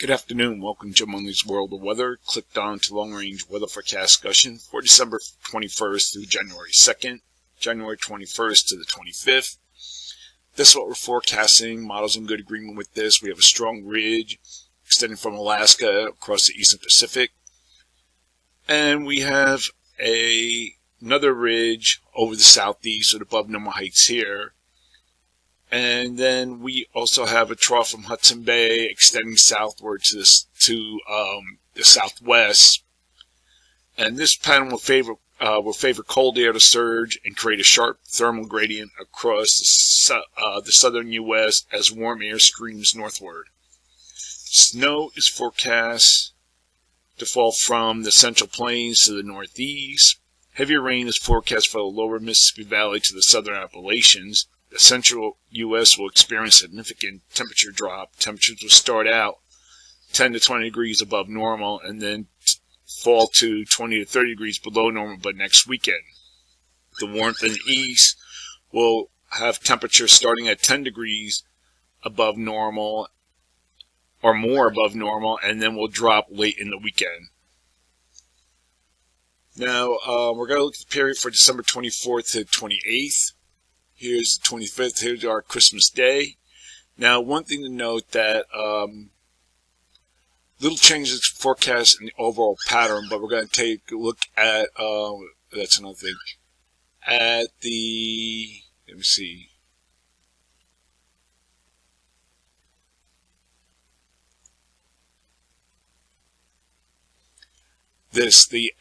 Good afternoon. Welcome to Jim Only's World of Weather. Clicked on to long-range weather forecast discussion for December 21st through January 2nd, January 21st to the 25th. This is what we're forecasting. Models in good agreement with this. We have a strong ridge extending from Alaska across the eastern Pacific. And we have another ridge over the southeast with above normal heights here. And then we also have a trough from Hudson Bay extending southward to the southwest. And this pattern will favor cold air to surge and create a sharp thermal gradient across the southern U.S. as warm air streams northward. Snow is forecast to fall from the Central Plains to the northeast. Heavier rain is forecast for the lower Mississippi Valley to the southern Appalachians. The central U.S. will experience a significant temperature drop. Temperatures will start out 10 to 20 degrees above normal and then fall to 20 to 30 degrees below normal by next weekend. The warmth in the east will have temperatures starting at 10 degrees above normal or more above normal, and then will drop late in the weekend. Now, we're going to look at the period for December 24th to 28th. Here's the 25th. Here's our Christmas Day. Now, one thing to note that little changes forecast in the overall pattern, but we're going to take a look at, that's another thing, at the, let me see. The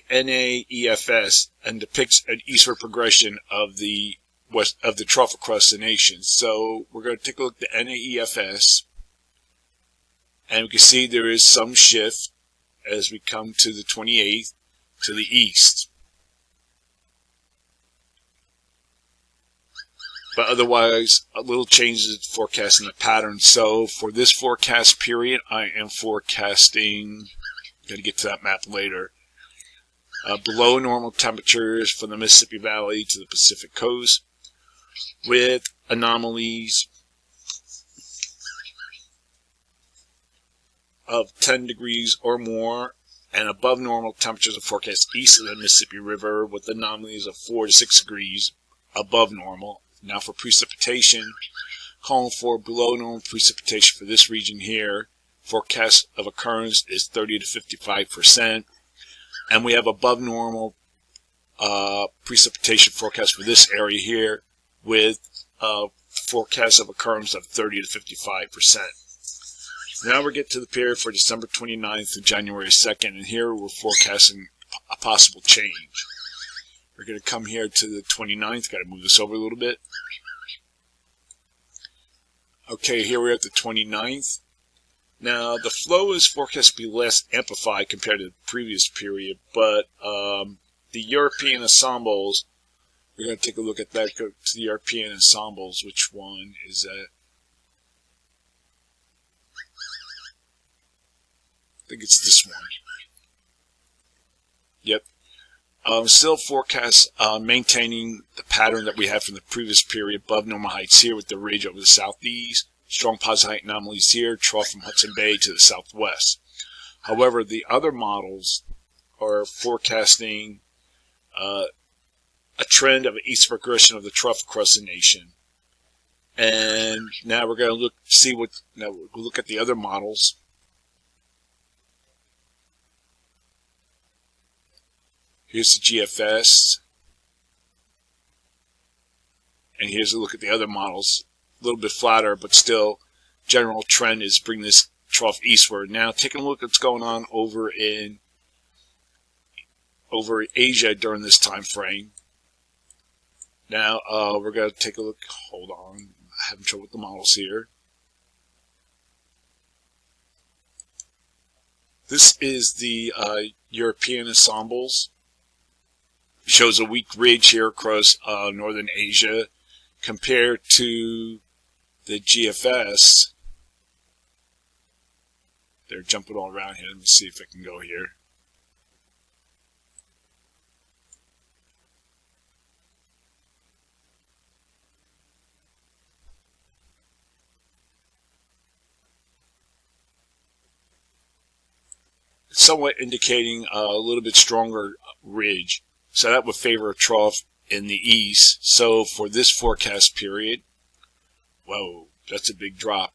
NAEFS, and depicts an eastward progression of the trough across the nation. So we're going to take a look at the NAEFS, and we can see there is some shift as we come to the 28th to the east. But otherwise, a little changes forecast in the pattern. So for this forecast period, I am forecasting, I'm going to get to that map later, below normal temperatures from the Mississippi Valley to the Pacific coast, with anomalies of 10 degrees or more, and above normal temperatures are forecast east of the Mississippi River with anomalies of 4 to 6 degrees above normal. Now for precipitation, calling for below normal precipitation for this region here. Forecast of occurrence is 30 to 55%, and we have above normal precipitation forecast for this area here, with a forecast of occurrence of 30 to 55%. Now we get to the period for December 29th to January 2nd, and here we're forecasting a possible change. We're going to come here to the 29th. Got to move this over a little bit. Okay, here we're at the 29th. Now, the flow is forecast to be less amplified compared to the previous period, but the European ensembles, we're going to take a look at that. Go to the European ensembles. Which one is that? I think it's this one. Yep. Still forecast maintaining the pattern that we had from the previous period, above normal heights here with the ridge over the southeast. Strong positive height anomalies here, trough from Hudson Bay to the southwest. However, the other models are forecasting a trend of an east progression of the trough across the nation. And now we're going to look at the other models. Here's the GFS, and here's a look at the other models. A little bit flatter, but still, general trend is bring this trough eastward. Now, taking a look at what's going on over Asia during this time frame. Now, we're going to take a look. Hold on, I'm having trouble with the models here. This is the European ensembles. It shows a weak ridge here across northern Asia compared to the GFS. They're jumping all around here. Let me see if I can go here. somewhat indicating a little bit stronger ridge. So that would favor a trough in the east. So for this forecast period, whoa, that's a big drop.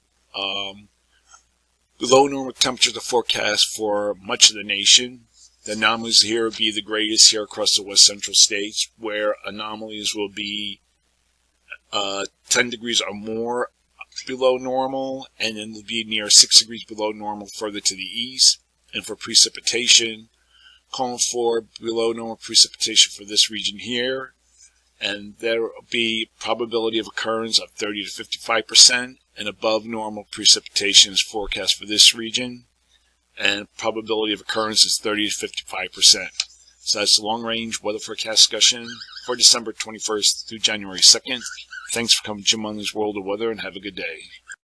Below normal temperatures are forecast for much of the nation. The anomalies here will be the greatest here across the west central states, where anomalies will be 10 degrees or more below normal, and then will be near 6 degrees below normal further to the east. And for precipitation, calling for below normal precipitation for this region here, and there will be probability of occurrence of 30 to 55%, and above normal precipitation is forecast for this region, and probability of occurrence is 30 to 55%. So that's the long-range weather forecast discussion for December 21st through January 2nd. Thanks for coming to Jim Munley's World of Weather, and have a good day.